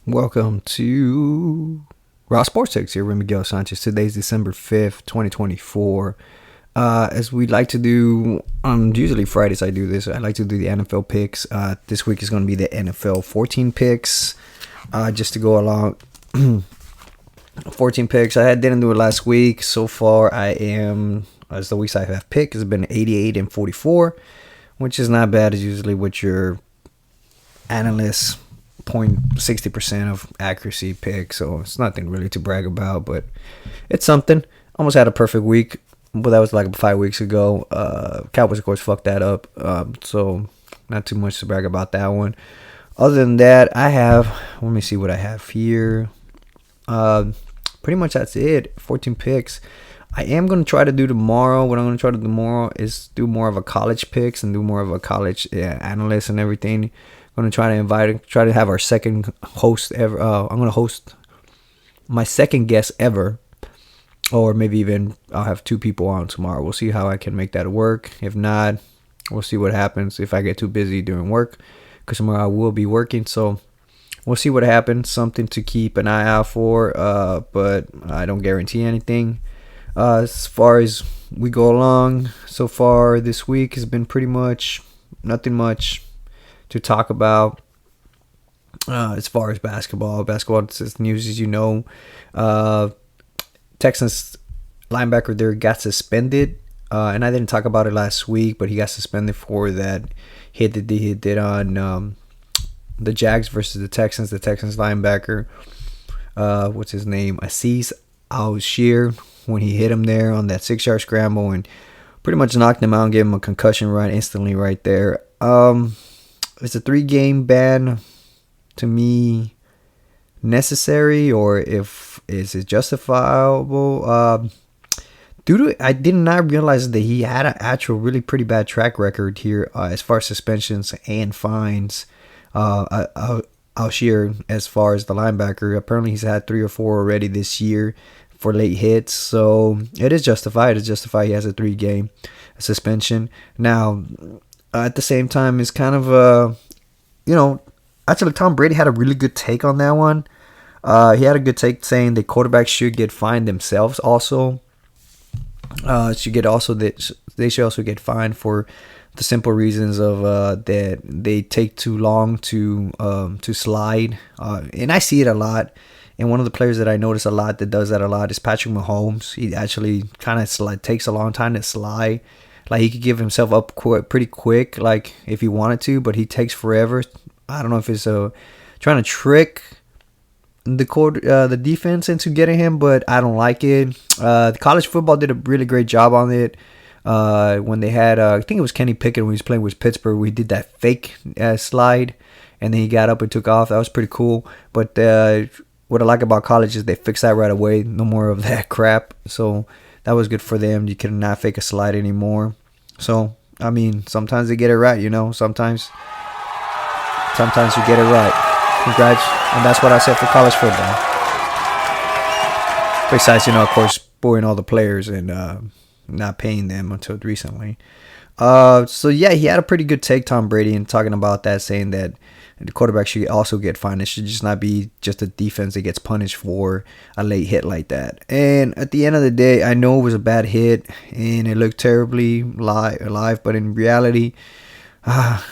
Welcome to Raw Sports Takes here with Miguel Sanchez. Today's December 5th, 2024. As we like to do, usually Fridays I do this. I like to do the NFL picks. This week is going to be the NFL 14 picks. Just to go along, 14 picks. Didn't do it last week. So far, I am, as the weeks I have picked, it's been 88 and 44, which is not bad. As usually what your analysts 0.60% of accuracy pick, so it's nothing really to brag about, but it's something. Almost had a perfect week, but that was like 5 weeks ago. Cowboys of course fucked that up, so not too much to brag about that one. Other than that, let me see what I have here. Pretty much that's it. 14 picks. I am going to try to do tomorrow. What I'm going to try to do tomorrow is do more of a college picks and do more of a college analyst and everything. Going to try to have our second host ever. I'm going to host my second guest ever, or maybe even I'll have two people on tomorrow. We'll see how I can make that work. If not, we'll see what happens if I get too busy doing work, because tomorrow I will be working. So we'll see what happens. Something to keep an eye out for, but I don't guarantee anything. As far as we go along, so far this week has been pretty much nothing much to talk about. As far as basketball news, as you know, Texans linebacker there got suspended, and I didn't talk about it last week, but he got suspended for that hit that he did on the Jags versus the Texans. The Texans linebacker, what's his name, Aziz Al-Shir, when he hit him there on that 6-yard scramble and pretty much knocked him out and gave him a concussion right instantly right there. It's a 3-game ban to me necessary, or is it justifiable? I did not realize that he had an actual really pretty bad track record here as far as suspensions and fines. Alshir, as far as the linebacker, apparently he's had 3 or 4 already this year for late hits, so it is justified. It's justified. He has a 3-game suspension. Now, at the same time, it's kind of actually Tom Brady had a really good take on that one. He had a good take saying that quarterbacks should get fined themselves also. They should also get fined for the simple reasons of that they take too long to slide. And I see it a lot. And one of the players that I notice a lot that does that a lot is Patrick Mahomes. He actually kind of takes a long time to slide. Like, he could give himself up pretty quick, like, if he wanted to, but he takes forever. I don't know if it's trying to trick the defense into getting him, but I don't like it. The college football did a really great job on it. When they had, I think it was Kenny Pickett when he was playing with Pittsburgh, we did that fake slide, and then he got up and took off. That was pretty cool. But what I like about college is they fix that right away. No more of that crap. So that was good for them. You cannot fake a slide anymore. So, I mean, sometimes they get it right, Sometimes you get it right. Congrats. And that's what I said for college football. Besides, of course, booing all the players and not paying them until recently. So, yeah, he had a pretty good take, Tom Brady, and talking about that, saying that the quarterback should also get fined. It should just not be just the defense that gets punished for a late hit like that. And at the end of the day, I know it was a bad hit and it looked terribly live, but in reality, I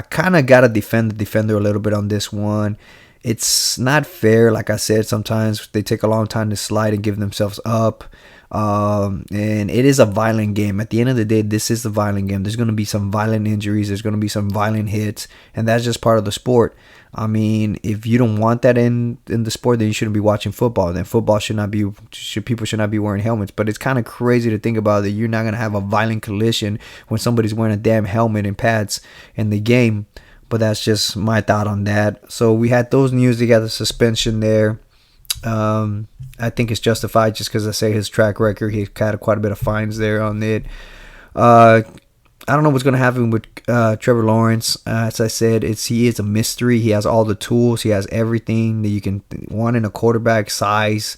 kind of got to defend the defender a little bit on this one. It's not fair. Like I said, sometimes they take a long time to slide and give themselves up. And it is a violent game. At the end of the day, this is a violent game. There's going to be some violent injuries. There's going to be some violent hits, and that's just part of the sport. I mean, if you don't want that in the sport, then you shouldn't be watching football. Then people should not be wearing helmets. But it's kind of crazy to think about that you're not going to have a violent collision when somebody's wearing a damn helmet and pads in the game. But that's just my thought on that. So we had those news. They got the suspension there. I think it's justified just because I say his track record. He had quite a bit of fines there on it. I don't know what's going to happen with Trevor Lawrence. As I said, he is a mystery. He has all the tools. He has everything that you can want in a quarterback: size,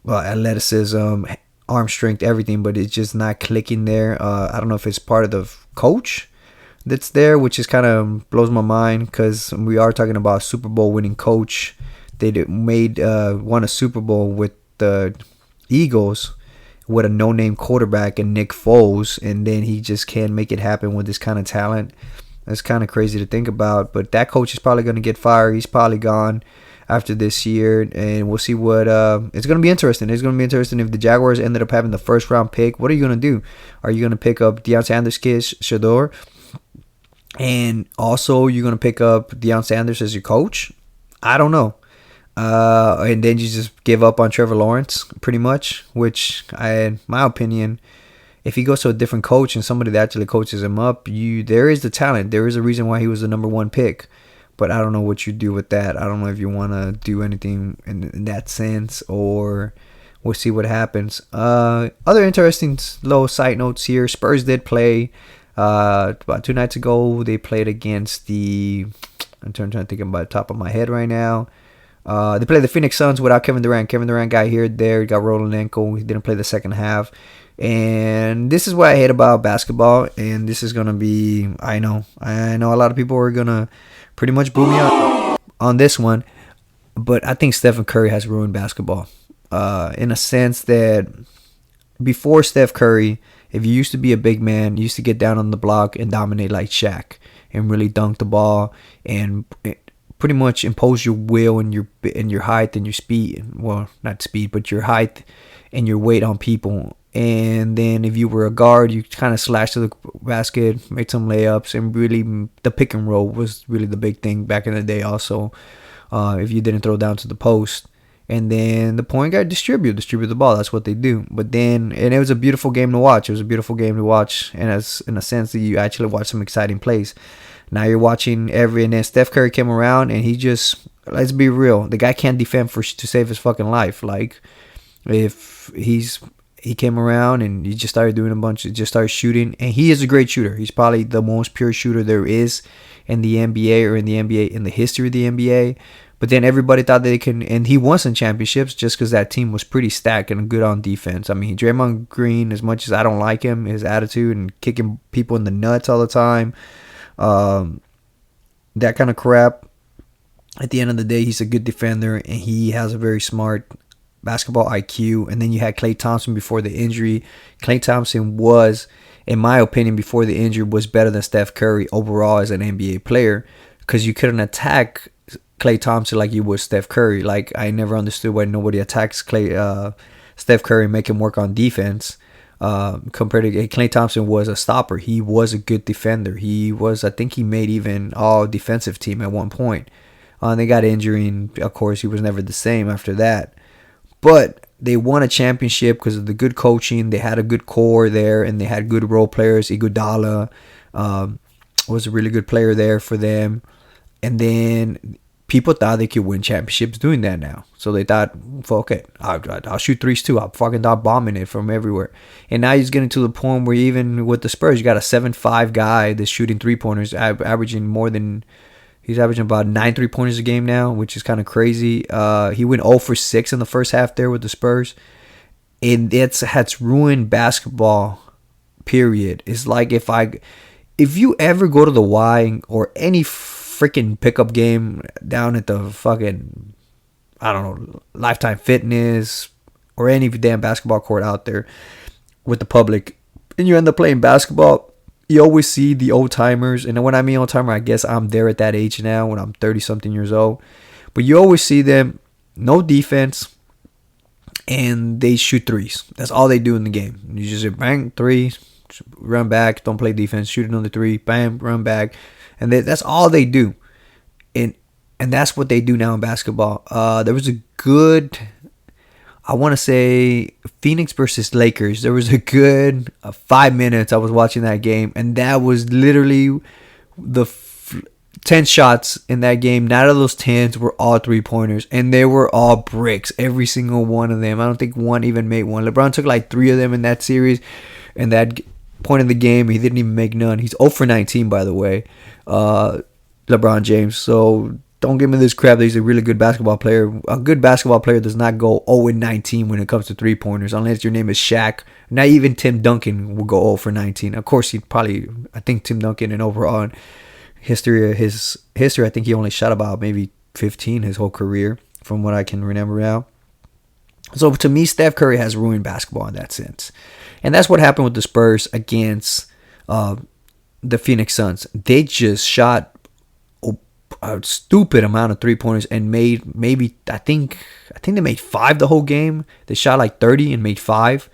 athleticism, arm strength, everything. But it's just not clicking there. I don't know if it's part of the coach that's there, which is kind of blows my mind because we are talking about a Super Bowl winning coach won a Super Bowl with the Eagles with a no-name quarterback and Nick Foles, and then he just can't make it happen with this kind of talent. That's kind of crazy to think about. But that coach is probably going to get fired. He's probably gone after this year, and we'll see what. It's going to be interesting. It's going to be interesting if the Jaguars ended up having the first round pick. What are you going to do? Are you going to pick up Deion Sanders' kid, Shador? And also, you're going to pick up Deion Sanders as your coach? I don't know. And then you just give up on Trevor Lawrence, pretty much, which, in my opinion, if he goes to a different coach and somebody that actually coaches him up, there is the talent. There is a reason why he was the number one pick. But I don't know what you do with that. I don't know if you want to do anything in that sense, or we'll see what happens. Other interesting little side notes here. Spurs did play about 2 nights ago. They played against I'm trying to think about the top of my head right now. They played the Phoenix Suns without Kevin Durant. Kevin Durant got here, there, got rolled an ankle. He didn't play the second half. And this is what I hate about basketball. And this is going to be, I know a lot of people are going to pretty much boo me on this one. But I think Stephen Curry has ruined basketball. In a sense that before Steph Curry, if you used to be a big man, you used to get down on the block and dominate like Shaq and really dunk the ball and pretty much impose your will and your height and your speed. Well, not speed, but your height and your weight on people. And then if you were a guard, you kind of slashed to the basket, made some layups, and really the pick and roll was really the big thing back in the day also. If you didn't throw down to the post. And then the point guard distribute the ball. That's what they do. But then, and it was a beautiful game to watch. It was a beautiful game to watch, and as in a sense that you actually watch some exciting plays. Now you're watching and then Steph Curry came around, and he just, let's be real, the guy can't defend to save his fucking life. Like, if he came around and he just started doing just started shooting, and he is a great shooter. He's probably the most pure shooter there is in the NBA, or in the history of the NBA. But then everybody thought that they can, and he won some championships just because that team was pretty stacked and good on defense. I mean, Draymond Green, as much as I don't like him, his attitude and kicking people in the nuts all the time, that kind of crap. At the end of the day, he's a good defender, and he has a very smart basketball IQ. And then you had Klay Thompson before the injury. Klay Thompson was, in my opinion, before the injury, was better than Steph Curry overall as an NBA player, because you couldn't attack Klay Thompson like you would Steph Curry. Like, I never understood why nobody attacks Steph Curry and make him work on defense. Compared to Klay Thompson was a stopper. He was a good defender. I think he made even all defensive team at one point. They got injury, and of course he was never the same after that. But they won a championship because of the good coaching. They had a good core there, and they had good role players. Iguodala was a really good player there for them. And then people thought they could win championships doing that now. So they thought, fuck it, I'll shoot threes too. I'll fucking start bombing it from everywhere. And now he's getting to the point where even with the Spurs, you got a 7'5" guy that's shooting three-pointers, he's averaging about 9 3-pointers a game now, which is kind of crazy. He went 0 for 6 in the first half there with the Spurs. And that's ruined basketball, period. It's like if you ever go to the Y or any freaking pickup game down at the fucking, I don't know, Lifetime Fitness or any damn basketball court out there with the public, and you end up playing basketball, you always see the old timers. And when I mean old timer, I guess I'm there at that age now when I'm 30 something years old. But you always see them, no defense, and they shoot threes. That's all they do in the game. You just bang, three, run back, don't play defense, shoot another three, bam, run back. And that's all they do. And that's what they do now in basketball. There was a good, I want to say, Phoenix versus Lakers. There was a good 5 minutes I was watching that game. And that was literally the 10 shots in that game. 9 of those 10s were all three-pointers. And they were all bricks. Every single one of them. I don't think one even made one. LeBron took like 3 of them in that series. And that point in the game, he didn't even make none. He's 0 for 19, by the way, LeBron James. So don't give me this crap that he's a really good basketball player. A good basketball player does not go 0-19 when it comes to three-pointers, unless your name is Shaq. Not even Tim Duncan will go 0 for 19. Of course, I think Tim Duncan, in overall his history, I think he only shot about maybe 15 his whole career. from what I can remember now. So to me, Steph Curry has ruined basketball in that sense. And that's what happened with the Spurs against the Phoenix Suns. They just shot a stupid amount of 3-pointers and made maybe, I think they made 5 the whole game. They shot like 30 and made 5,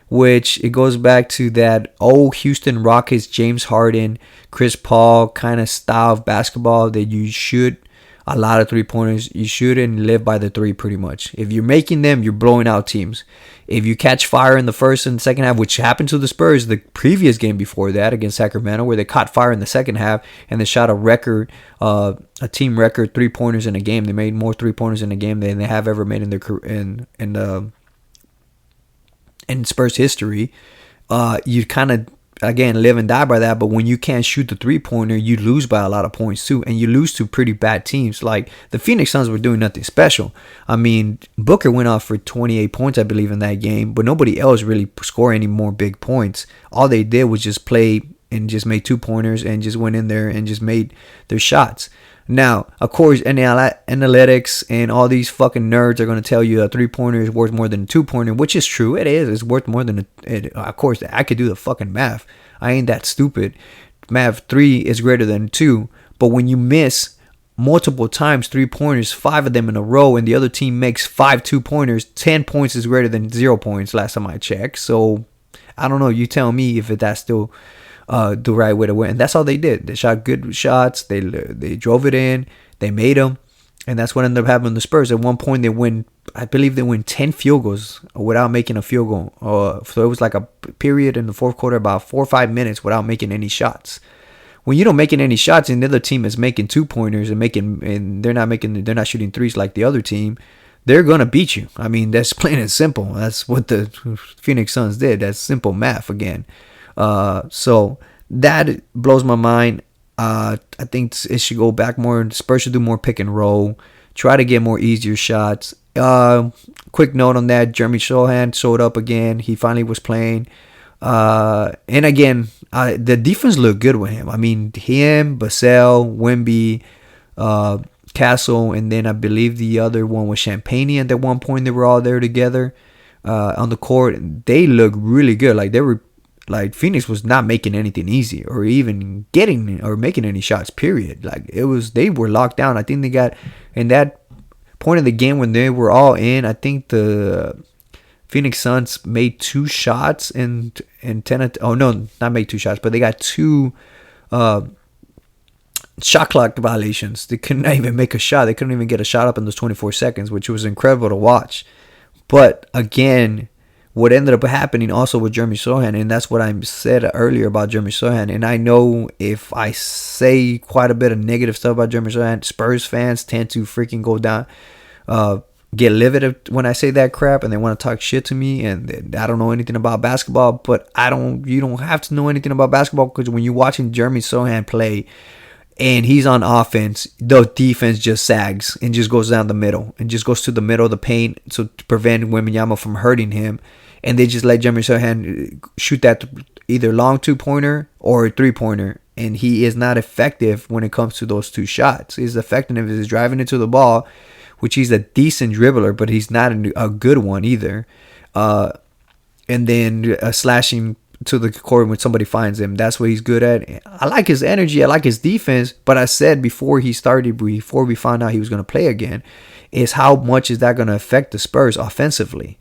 which it goes back to that old Houston Rockets, James Harden, Chris Paul kind of style of basketball that you shoot a lot of 3-pointers. You shouldn't live by the 3 pretty much. If you're making them, you're blowing out teams. If you catch fire in the first and second half, which happened to the Spurs the previous game before that against Sacramento, where they caught fire in the second half and they shot a team record 3-pointers in a game. They made more 3-pointers in a game than they have ever made in their career in Spurs history. You kind of, again, live and die by that. But when you can't shoot the 3-pointer, you lose by a lot of points too, and you lose to pretty bad teams. Like the Phoenix Suns were doing nothing special. I mean, Booker went off for 28 points, I believe, in that game, but nobody else really scored any more big points. All they did was just play and just made 2-pointers and just went in there and just made their shots. Now, of course, analytics and all these fucking nerds are going to tell you a 3-pointer is worth more than a 2-pointer, which is true. It is. It's worth more than of course, I could do the fucking math. I ain't that stupid. Math 3 is greater than 2. But when you miss multiple times 3-pointers, 5 of them in a row, and the other team makes 5 2-pointers, 10 points is greater than 0 points last time I checked. So, I don't know. You tell me if that's still the right way to win. And that's all they did. They shot good shots. They drove it in. They made them. And that's what ended up happening to the Spurs. At one point, I believe they win 10 field goals without making a field goal. So it was like a period in the fourth quarter, about 4 or 5 minutes without making any shots. When you don't making any shots and the other team is making 2-pointers and they're not shooting threes like the other team, they're gonna beat you. I mean, that's plain and simple. That's what the Phoenix Suns did. That's simple math again. So that blows my mind. I think it should go back more. Spurs should do more pick and roll. Try to get more easier shots. Quick note on that: Jeremy Sohan showed up again. He finally was playing. And again, the defense looked good with him. I mean, him, Basel, Wemby, Castle, and then I believe the other one was Champagne. And at one point, they were all there together on the court. They looked really good. Like Phoenix was not making anything easy or even getting or making any shots, period. Like they were locked down. I think they got in that point of the game when they were all in, I think the Phoenix Suns made 2 shots and 10, oh no, not made 2 shots, but they got 2 shot clock violations. They couldn't even make a shot. They couldn't even get a shot up in those 24 seconds, which was incredible to watch. But again, what ended up happening also with Jeremy Sohan, and that's what I said earlier about Jeremy Sohan, and I know if I say quite a bit of negative stuff about Jeremy Sohan, Spurs fans tend to freaking go down, get livid when I say that crap, and they want to talk shit to me, and I don't know anything about basketball, but you don't have to know anything about basketball, because when you're watching Jeremy Sohan play, and he's on offense, the defense just sags and just goes down the middle and just goes to the middle of the paint so to prevent Wembanyama from hurting him. And they just let Jeremy Sohan shoot that either long 2-pointer or a 3-pointer. And he is not effective when it comes to those 2 shots. His effectiveness is driving into the ball, which he's a decent dribbler, but he's not a good one either. And then slashing to the court when somebody finds him. That's what he's good at. I like his energy. I like his defense. But I said before we found out he was going to play again, is how much is that going to affect the Spurs offensively?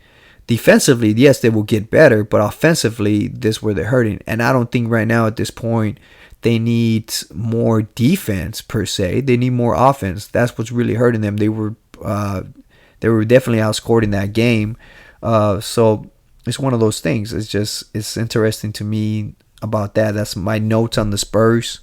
Defensively, yes, they will get better, but offensively, this is where they're hurting. And I don't think right now at this point they need more defense per se. They need more offense. That's what's really hurting them. They were definitely outscored in that game. So it's one of those things. It's interesting to me about that. That's my notes on the Spurs.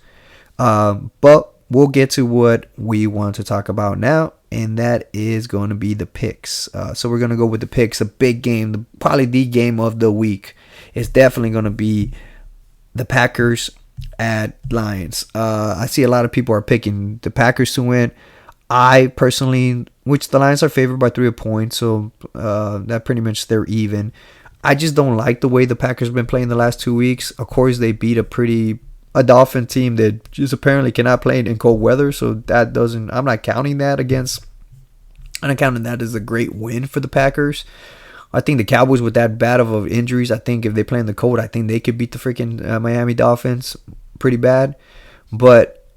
But we'll get to what we want to talk about now, and that is going to be the picks. So we're going to go with the picks. A big game, probably the game of the week, is definitely going to be the Packers at Lions. I see a lot of people are picking the Packers to win. I personally, which the Lions are favored by 3 points, so that pretty much they're even. I just don't like the way the Packers have been playing the last 2 weeks. Of course, they beat a Dolphin team that just apparently cannot play in cold weather, so I'm not counting that against And I counted that as a great win for the Packers. I think the Cowboys, with that bad of injuries, I think if they play in the cold, I think they could beat the freaking Miami Dolphins pretty bad. But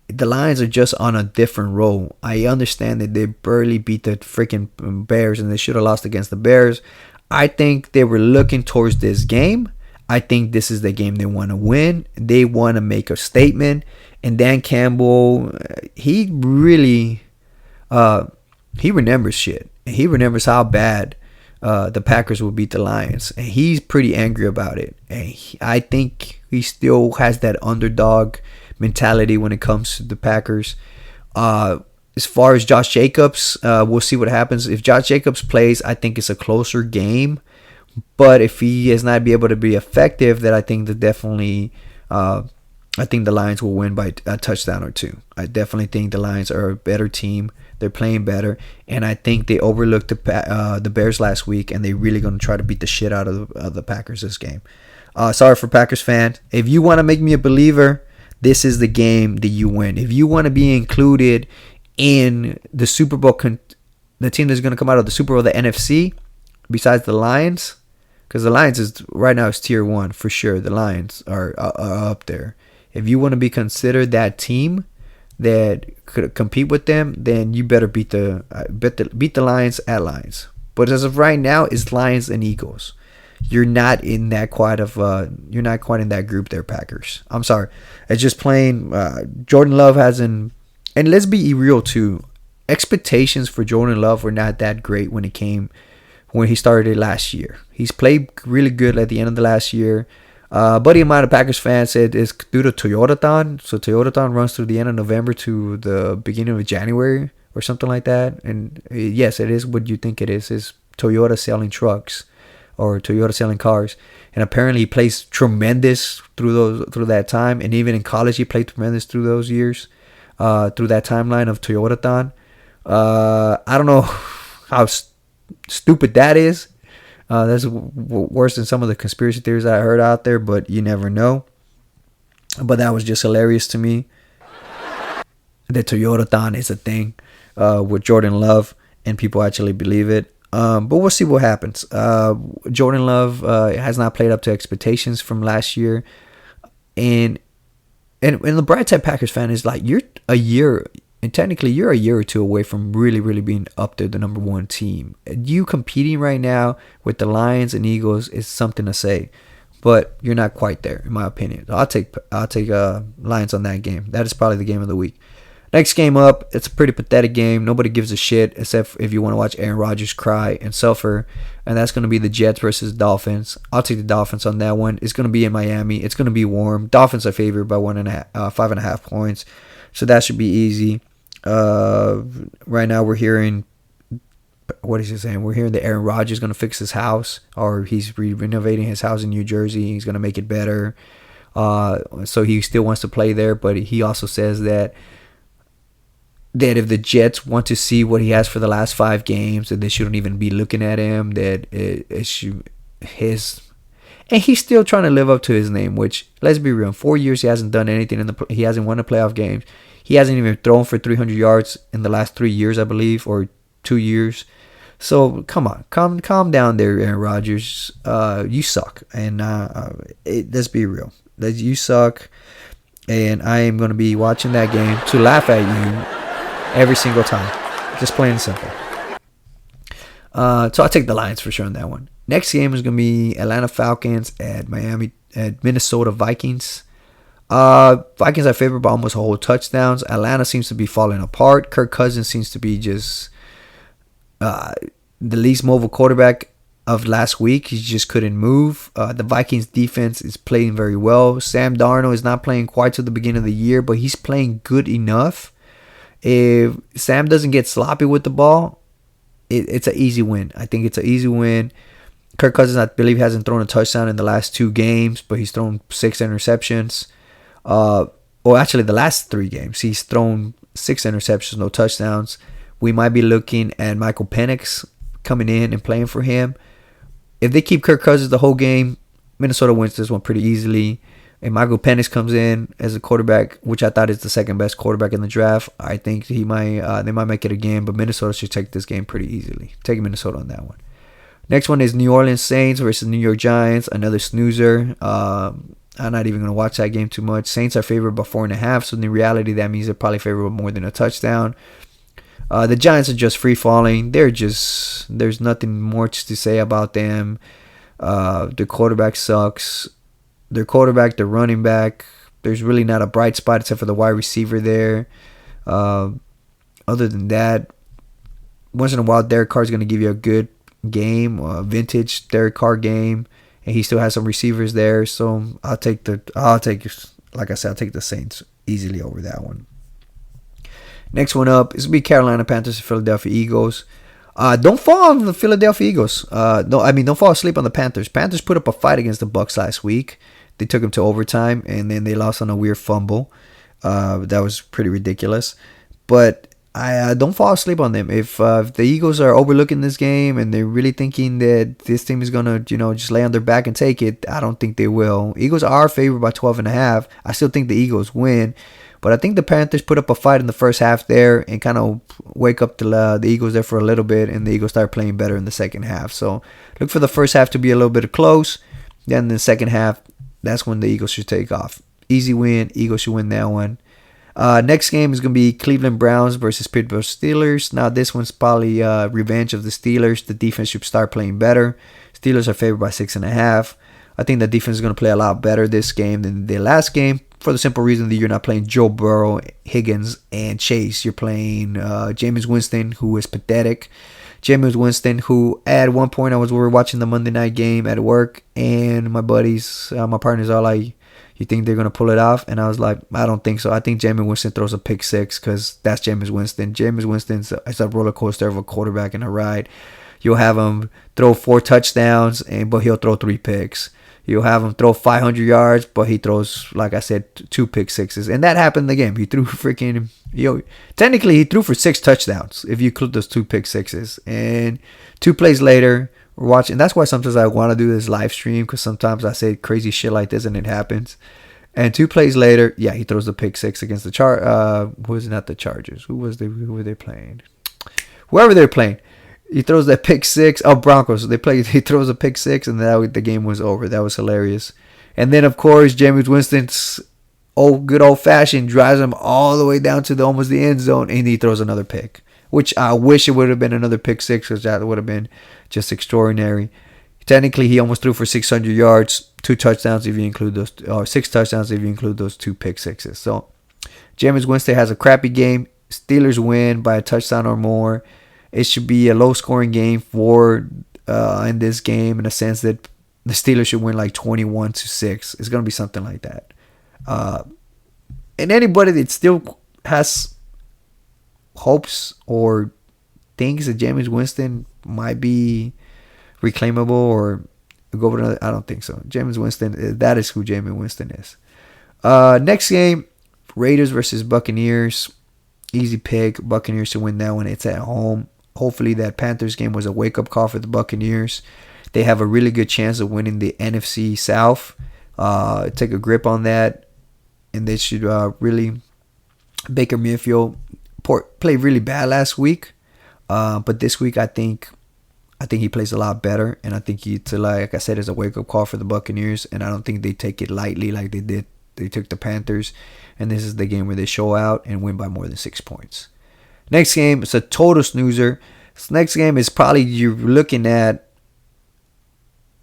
the Lions are just on a different roll. I understand that they barely beat the freaking Bears and they should have lost against the Bears. I think they were looking towards this game. I think this is the game they want to win. They want to make a statement. And Dan Campbell, he really, he remembers shit. He remembers how bad the Packers will beat the Lions. And he's pretty angry about it. And I think he still has that underdog mentality when it comes to the Packers. As far as Josh Jacobs, we'll see what happens. If Josh Jacobs plays, I think it's a closer game. But if he is not be able to be effective, then I think that definitely, I think the Lions will win by a touchdown or two. I definitely think the Lions are a better team. They're playing better, and I think they overlooked the Bears last week, and they're really going to try to beat the shit out of the Packers this game. Sorry for Packers fans. If you want to make me a believer, this is the game that you win. If you want to be included in the Super Bowl, the team that's going to come out of the Super Bowl, the NFC, besides the Lions, because the Lions is right now is tier 1 for sure. The Lions are up there. If you want to be considered that team that could compete with them, then you better beat the Lions at Lions. But as of right now, it's Lions and Eagles. You're not in that quite in that group there, Packers. I'm sorry. It's just plain Jordan Love hasn't, and let's be real too. Expectations for Jordan Love were not that great when he started last year. He's played really good at the end of the last year. Buddy of mine, a Packers fan, said it's due to Toyotathon. So Toyotathon runs through the end of November to the beginning of January or something like that. And yes, it is what you think it is. It's Toyota selling trucks or Toyota selling cars. And apparently he plays tremendous through that time. And even in college, he played tremendous through those years, through that timeline of Toyotathon. I don't know how stupid that is. That's worse than some of the conspiracy theories I heard out there, but you never know. But that was just hilarious to me. The Toyotathon is a thing with Jordan Love, and people actually believe it. But we'll see what happens. Jordan Love has not played up to expectations from last year. And the bright side Packers fan is like, you're a year or two away from really, really being up to the number 1 team. You competing right now with the Lions and Eagles is something to say, but you're not quite there, in my opinion. I'll take Lions on that game. That is probably the game of the week. Next game up, it's a pretty pathetic game. Nobody gives a shit except if you want to watch Aaron Rodgers cry and suffer, and that's going to be the Jets versus Dolphins. I'll take the Dolphins on that one. It's going to be in Miami. It's going to be warm. Dolphins are favored by 5.5 points, so that should be easy. Right now we're hearing, what is he saying? We're hearing that Aaron Rodgers is going to fix his house, or he's renovating his house in New Jersey. He's going to make it better. So he still wants to play there, but he also says that if the Jets want to see what he has for the last 5 games, that they shouldn't even be looking at him. That and he's still trying to live up to his name. Which, let's be real, in 4 years he hasn't done anything he hasn't won a playoff game. He hasn't even thrown for 300 yards in the last 3 years, I believe, or 2 years. So come on, calm down there, Aaron Rodgers. You suck, and let's be real, you suck. And I am going to be watching that game to laugh at you every single time, just plain and simple. So I'll take the Lions for sure on that one. Next game is going to be Atlanta Falcons at Minnesota Vikings. Vikings are favored by almost a whole touchdowns. Atlanta seems to be falling apart. Kirk Cousins seems to be just the least mobile quarterback of last week. He just couldn't move. The Vikings defense is playing very well. Sam Darnold is not playing quite to the beginning of the year, but he's playing good enough. If Sam doesn't get sloppy with the ball, it's an easy win. I think it's an easy win. Kirk Cousins, I believe, hasn't thrown a touchdown in the last 2 games, but he's thrown 6 interceptions. Or actually the last 3 games, he's thrown 6 interceptions, no touchdowns. We might be looking at Michael Penix coming in and playing for him. If they keep Kirk Cousins the whole game, Minnesota wins this one pretty easily. And Michael Penix comes in as a quarterback, which I thought is the second best quarterback in the draft. I think they might make it again, but Minnesota should take this game pretty easily. Take Minnesota on that one. Next one is New Orleans Saints versus New York Giants. Another snoozer. I'm not even going to watch that game too much. Saints are favored by 4.5, so in reality, that means they're probably favored by more than a touchdown. The Giants are just free falling. There's nothing more to say about them. The quarterback sucks. Their quarterback, their running back, there's really not a bright spot except for the wide receiver there. Other than that, once in a while, Derek Carr's going to give you a good game, a vintage Derek Carr game, and he still has some receivers there. So I'll take like I said, I'll take the Saints easily over that one. Next one up is going to be Carolina Panthers and Philadelphia Eagles. Don't fall on the Philadelphia Eagles. Don't fall asleep on the Panthers. Panthers put up a fight against the Bucs last week. They took them to overtime, and then they lost on a weird fumble. That was pretty ridiculous. But I don't fall asleep on them. If the Eagles are overlooking this game and they're really thinking that this team is gonna, just lay on their back and take it, I don't think they will. Eagles are favored by 12.5. I still think the Eagles win. But I think the Panthers put up a fight in the first half there and kind of wake up the Eagles there for a little bit, and the Eagles start playing better in the second half. So look for the first half to be a little bit close. Then in the second half, that's when the Eagles should take off. Easy win. Eagles should win that one. Next game is going to be Cleveland Browns versus Pittsburgh Steelers. Now this one's probably revenge of the Steelers. The defense should start playing better. Steelers are favored by 6.5. I think the defense is going to play a lot better this game than the last game, for the simple reason that you're not playing Joe Burrow, Higgins, and Chase. You're playing Jameis Winston, who is pathetic. Jameis Winston, who at one point we were watching the Monday night game at work, and my buddies, my partners are like, you think they're going to pull it off? And I was like, I don't think so. I think Jameis Winston throws a pick six because that's Jameis Winston. Jameis Winston's a roller coaster of a quarterback in a ride. You'll have him throw 4 touchdowns, but he'll throw 3 picks. You'll have him throw 500 yards, but he throws, like I said, 2 pick sixes. And that happened in the game. He threw technically he threw for 6 touchdowns if you include those 2 pick sixes. And 2 plays later, we're watching. And that's why sometimes I want to do this live stream, because sometimes I say crazy shit like this and it happens. And 2 plays later, yeah, he throws the pick six against the not the Chargers. Who were they playing? Whoever they're playing. He throws that pick six. Oh, Broncos. He throws a pick six, and the game was over. That was hilarious. And then, of course, Jameis Winston's good old-fashioned drives him all the way down to almost the end zone, and he throws another pick, which I wish it would have been another pick six, because that would have been just extraordinary. Technically, he almost threw for 600 yards, 2 touchdowns if you include those, or 6 touchdowns if you include those 2 pick sixes. So, Jameis Winston has a crappy game. Steelers win by a touchdown or more. It should be a low-scoring game for in this game, in a sense that the Steelers should win like 21-6. It's going to be something like that. And anybody that still has hopes or thinks that Jameis Winston might be reclaimable or go over another, I don't think so. Jameis Winston, that is who Jameis Winston is. Next game, Raiders versus Buccaneers. Easy pick. Buccaneers to win that one. It's at home. Hopefully that Panthers game was a wake-up call for the Buccaneers. They have a really good chance of winning the NFC South. Take a grip on that. And they should really... Baker Mayfield played really bad last week. But this week I think he plays a lot better. And I think like I said, is a wake-up call for the Buccaneers. And I don't think they take it lightly like they did. They took the Panthers. And this is the game where they show out and win by more than 6 points. Next game, it's a total snoozer. This next game is probably you're looking at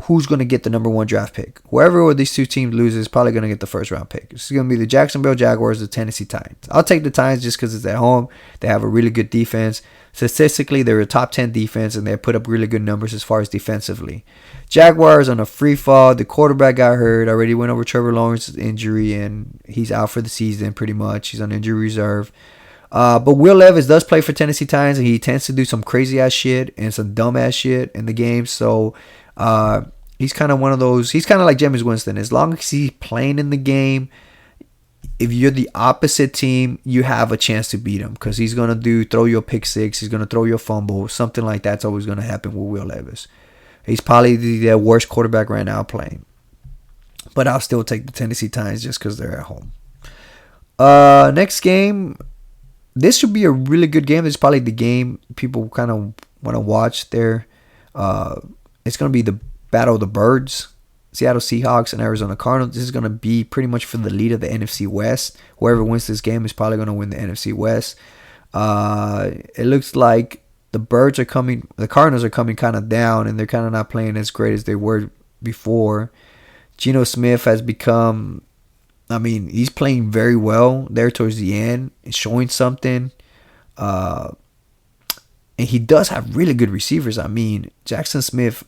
who's going to get the number 1 draft pick. Whoever of these 2 teams loses is probably going to get the first round pick. It's going to be the Jacksonville Jaguars or the Tennessee Titans. I'll take the Titans just because it's at home. They have a really good defense. Statistically, they're a top 10 defense, and they put up really good numbers as far as defensively. Jaguars on a free fall. The quarterback got hurt. I already went over Trevor Lawrence's injury, and he's out for the season pretty much. He's on injury reserve. But Will Levis does play for Tennessee Titans, and he tends to do some crazy-ass shit and some dumb-ass shit in the game. So he's kind of one of those. He's kind of like Jameis Winston. As long as he's playing in the game, if you're the opposite team, you have a chance to beat him, because he's going to throw you a pick six. He's going to throw you a fumble. Something like that's always going to happen with Will Levis. He's probably the worst quarterback right now playing. But I'll still take the Tennessee Titans just because they're at home. Next game. This should be a really good game. This is probably the game people kind of want to watch there. It's going to be the Battle of the Birds. Seattle Seahawks and Arizona Cardinals. This is going to be pretty much for the lead of the NFC West. Whoever wins this game is probably going to win the NFC West. It looks like the Cardinals are coming kind of down, and they're kind of not playing as great as they were before. Geno Smith has become, he's playing very well there towards the end, and showing something. And he does have really good receivers. Jackson Smith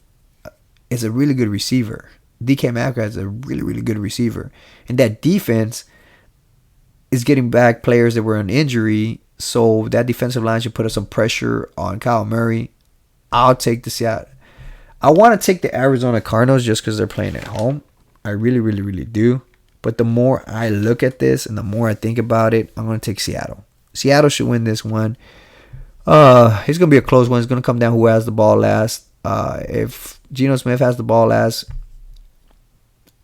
is a really good receiver. DK Metcalf is a really, really good receiver. And that defense is getting back players that were on injury. So that defensive line should put some pressure on Kyle Murray. I'll take the Seattle. I want to take the Arizona Cardinals just because they're playing at home. I really, really, really do. But the more I look at this and the more I think about it, I'm going to take Seattle. Seattle should win this one. It's going to be a close one. It's going to come down who has the ball last. If Geno Smith has the ball last,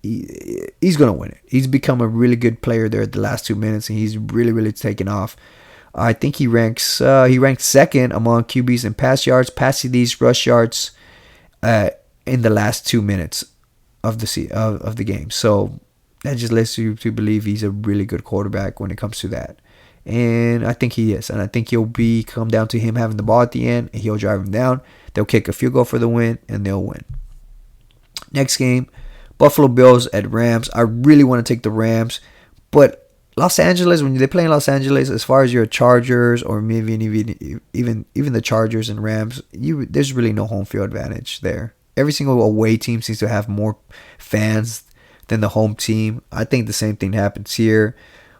he's going to win it. He's become a really good player there at the last 2 minutes, and he's really, really taken off. I think he ranked second among QBs in pass yards, pass TDs, rush yards in the last 2 minutes of the game. So that just lets you to believe he's a really good quarterback when it comes to that. And I think he is. And I think he'll come down to him having the ball at the end, and he'll drive him down. They'll kick a field goal for the win, and they'll win. Next game, Buffalo Bills at Rams. I really want to take the Rams, but Los Angeles, when they play in Los Angeles, as far as your Chargers or maybe even the Chargers and Rams, there's really no home field advantage there. Every single away team seems to have more fans than the home team. I think the same thing happens here.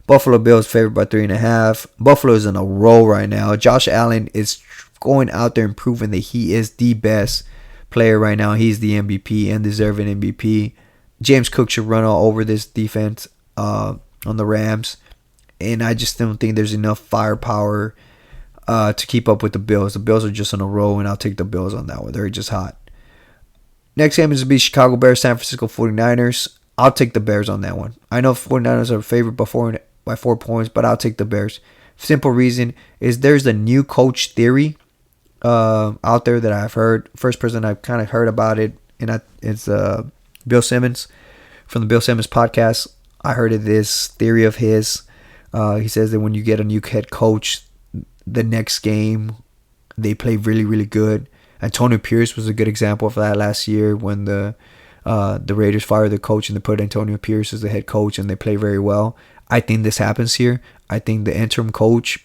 Buffalo Bills favored by 3.5. Buffalo is in a roll right now. Josh Allen is going out there and proving that he is the best player right now. He's the MVP and deserving MVP. James Cook should run all over this defense on the Rams. And I just don't think there's enough firepower to keep up with the Bills. The Bills are just on a roll, and I'll take the Bills on that one. They're just hot. Next game is to be Chicago Bears, San Francisco 49ers. I'll take the Bears on that one. I know 49ers are favored by 4 points, but I'll take the Bears. Simple reason is there's a new coach theory out there that I've heard. First person I've kind of heard about it, and it's Bill Simmons from the Bill Simmons podcast. I heard of this theory of his. He says that when you get a new head coach, the next game they play really, really good. Antonio Pierce was a good example of that last year when the Raiders fired the coach and they put Antonio Pierce as the head coach and they play very well. I think this happens here. I think the interim coach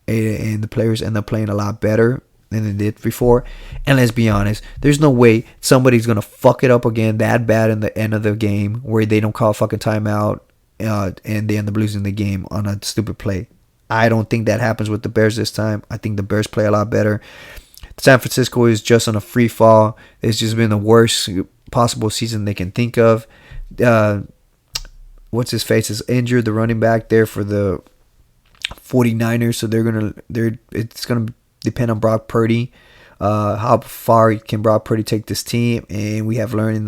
and the players end up playing a lot better than they did before. And let's be honest, there's no way somebody's going to fuck it up again that bad in the end of the game where they don't call a fucking timeout and they end up losing the game on a stupid play. I don't think that happens with the Bears this time. I think the Bears play a lot better. San Francisco is just on a free fall. It's just been the worst possible season they can think of. What's his face is injured, the running back there for the 49ers, so it's gonna depend on Brock Purdy. How far can Brock Purdy take this team? And we have learned in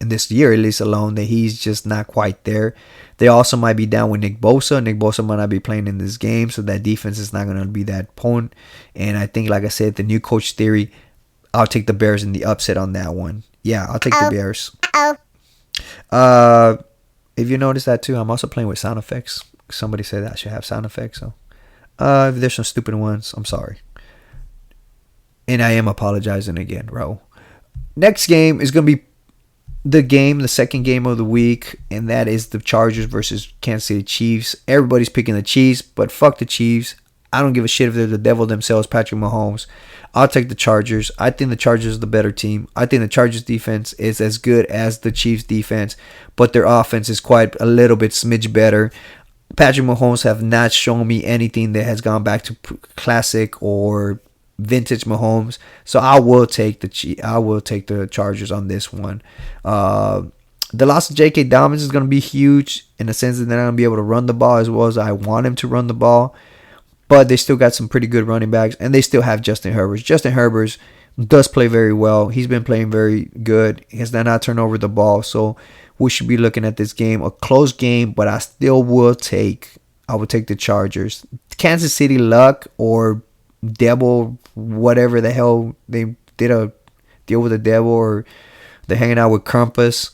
this year at least alone that he's just not quite there. They also might be down with Nick Bosa. Nick Bosa might not be playing in this game, so that defense is not going to be that potent. And I think, like I said, the new coach theory, I'll take the Bears in the upset on that one. Yeah, I'll take the Bears. If you notice that too, I'm also playing with sound effects. Somebody said that I should have sound effects. So if there's some stupid ones, I'm sorry. And I am apologizing again, bro. Next game is going to be the second game of the week, and that is the Chargers versus Kansas City Chiefs. Everybody's picking the Chiefs, but fuck the Chiefs. I don't give a shit if they're the devil themselves, Patrick Mahomes. I'll take the Chargers. I think the Chargers are the better team. I think the Chargers defense is as good as the Chiefs defense, but their offense is quite a little bit smidge better. Patrick Mahomes have not shown me anything that has gone back to classic or vintage Mahomes, so I will take the Chargers on this one. The loss of J.K. Dobbins is going to be huge in the sense that they're not going to be able to run the ball as well as I want him to run the ball, but they still got some pretty good running backs, and they still have Justin Herbert. Justin Herbert does play very well. He's been playing very good. He has not turned over the ball, so we should be looking at this game a close game, but I still will take the Chargers. Kansas City luck or devil, whatever the hell they did a deal with the devil, or they're hanging out with Krampus.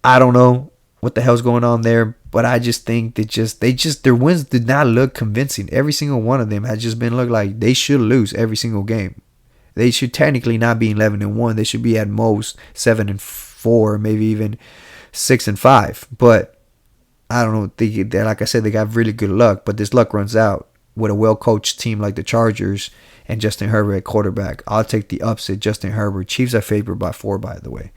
I don't know what the hell's going on there, but I just think that their wins did not look convincing. Every single one of them has just been look like they should lose every single game. They should technically not be 11-1. They should be at most 7-4, maybe even 6-5. But I don't know. They, like I said, they got really good luck, but this luck runs out with a well-coached team like the Chargers and Justin Herbert at quarterback. I'll take the upset, Justin Herbert. Chiefs are favored by 4, by the way.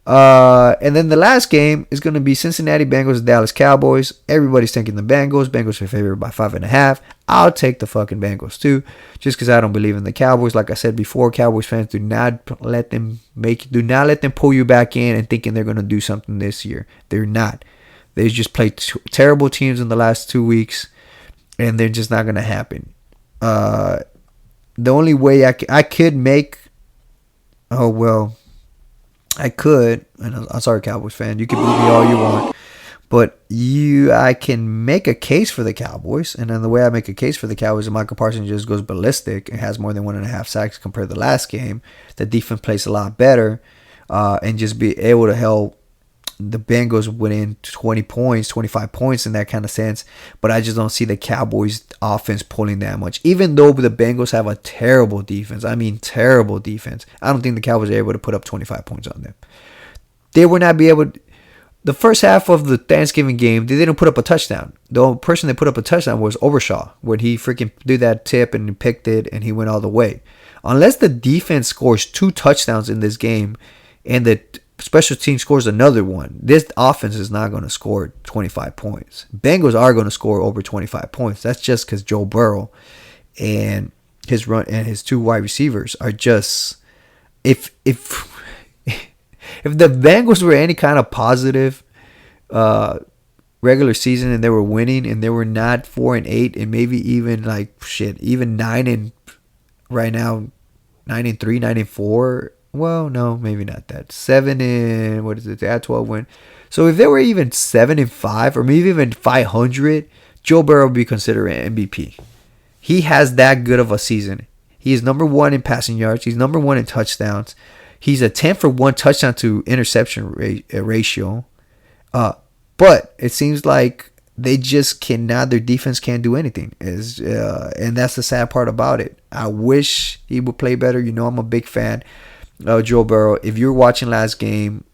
And then the last game is going to be Cincinnati Bengals, Dallas Cowboys. Everybody's taking the Bengals. Bengals are favored by 5.5. I'll take the fucking Bengals too, just because I don't believe in the Cowboys. Like I said before, Cowboys fans, do not let them pull you back in and thinking they're going to do something this year. They're not. They just played terrible teams in the last 2 weeks, and they're just not going to happen. The only way I could make, I could, and I'm sorry, Cowboys fan, you can believe me all you want, but I can make a case for the Cowboys, and then the way I make a case for the Cowboys is Michael Parsons just goes ballistic and has more than 1.5 sacks compared to the last game. The defense plays a lot better, and just be able to help the Bengals win 20 points, 25 points in that kind of sense. But I just don't see the Cowboys offense pulling that much. Even though the Bengals have a terrible defense. I mean, terrible defense. I don't think the Cowboys are able to put up 25 points on them. They will not be able to. The first half of the Thanksgiving game, they didn't put up a touchdown. The only person that put up a touchdown was Overshaw, when he freaking did that tip and he picked it and he went all the way. Unless the defense scores 2 touchdowns in this game and the special team scores another one, this offense is not going to score 25 points. Bengals are going to score over 25 points. That's just because Joe Burrow and his 2 wide receivers are just, if the Bengals were any kind of positive regular season and they were winning and they were not 4-8 and maybe even even 9 right now 9-3, 9-4. Well, no, maybe not that. 7 and what is it? They had 12 win. So if they were even 7-5 or maybe even 500, Joe Burrow would be considered an MVP. He has that good of a season. He is number 1 in passing yards. He's number 1 in touchdowns. He's a 10 for 1 touchdown to interception ratio. But it seems like they just cannot. Their defense can't do anything. And that's the sad part about it. I wish he would play better. You know, I'm a big fan. Joe Burrow, if you're watching last game,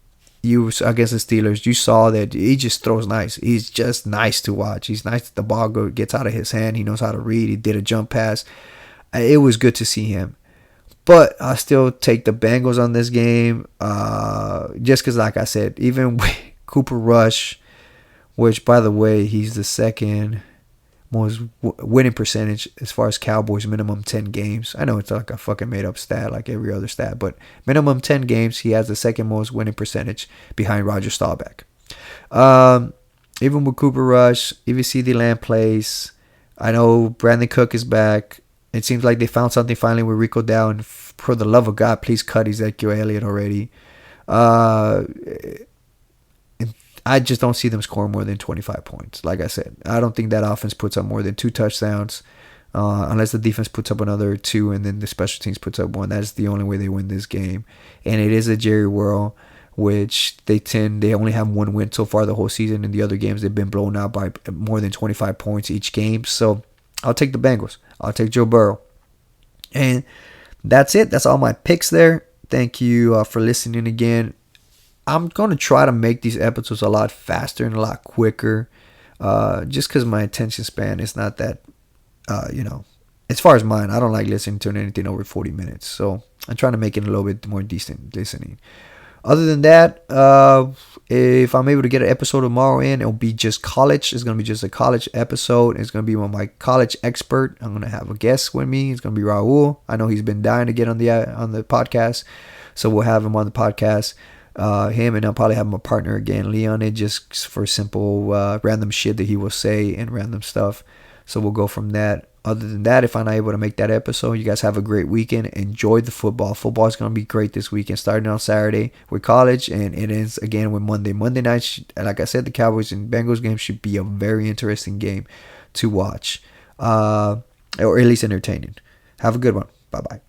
against the Steelers, you saw that he just throws nice. He's just nice to watch. He's nice. The ball gets out of his hand. He knows how to read. He did a jump pass. It was good to see him. But I still take the Bengals on this game, just because, like I said, even with Cooper Rush, which, by the way, he's the second most winning percentage as far as Cowboys minimum 10 games. I know it's like a fucking made up stat like every other stat, but minimum 10 games, he has the second most winning percentage behind Roger Staubach. Even with Cooper Rush, even CeeDee Lamb plays. I know Brandon Cook is back. It seems like they found something finally with Rico Dow, and for the love of God, please cut Ezekiel Elliott already. I just don't see them scoring more than 25 points. Like I said, I don't think that offense puts up more than 2 touchdowns unless the defense puts up another 2 and then the special teams puts up 1. That's the only way they win this game. And it is a Jerry World, which they only have 1 win so far the whole season. In the other games, they've been blown out by more than 25 points each game. So I'll take the Bengals. I'll take Joe Burrow. And that's it. That's all my picks there. Thank you for listening again. I'm going to try to make these episodes a lot faster and a lot quicker, just because my attention span is not that, as far as mine, I don't like listening to anything over 40 minutes. So I'm trying to make it a little bit more decent listening. Other than that, if I'm able to get an episode tomorrow in, it'll be just college. It's going to be just a college episode. It's going to be with my college expert. I'm going to have a guest with me. It's going to be Raul. I know he's been dying to get on the podcast, so we'll have him on the podcast. Him, and I'll probably have my partner again, Lee, on it, just for simple random shit that he will say and random stuff. So we'll go from that. Other than that, if I'm not able to make that episode, you guys have a great weekend. Enjoy the football. Football is going to be great this weekend, starting on Saturday with college, and it ends again with Monday. Monday night, like I said, the Cowboys and Bengals game should be a very interesting game to watch, or at least entertaining. Have a good one. Bye-bye.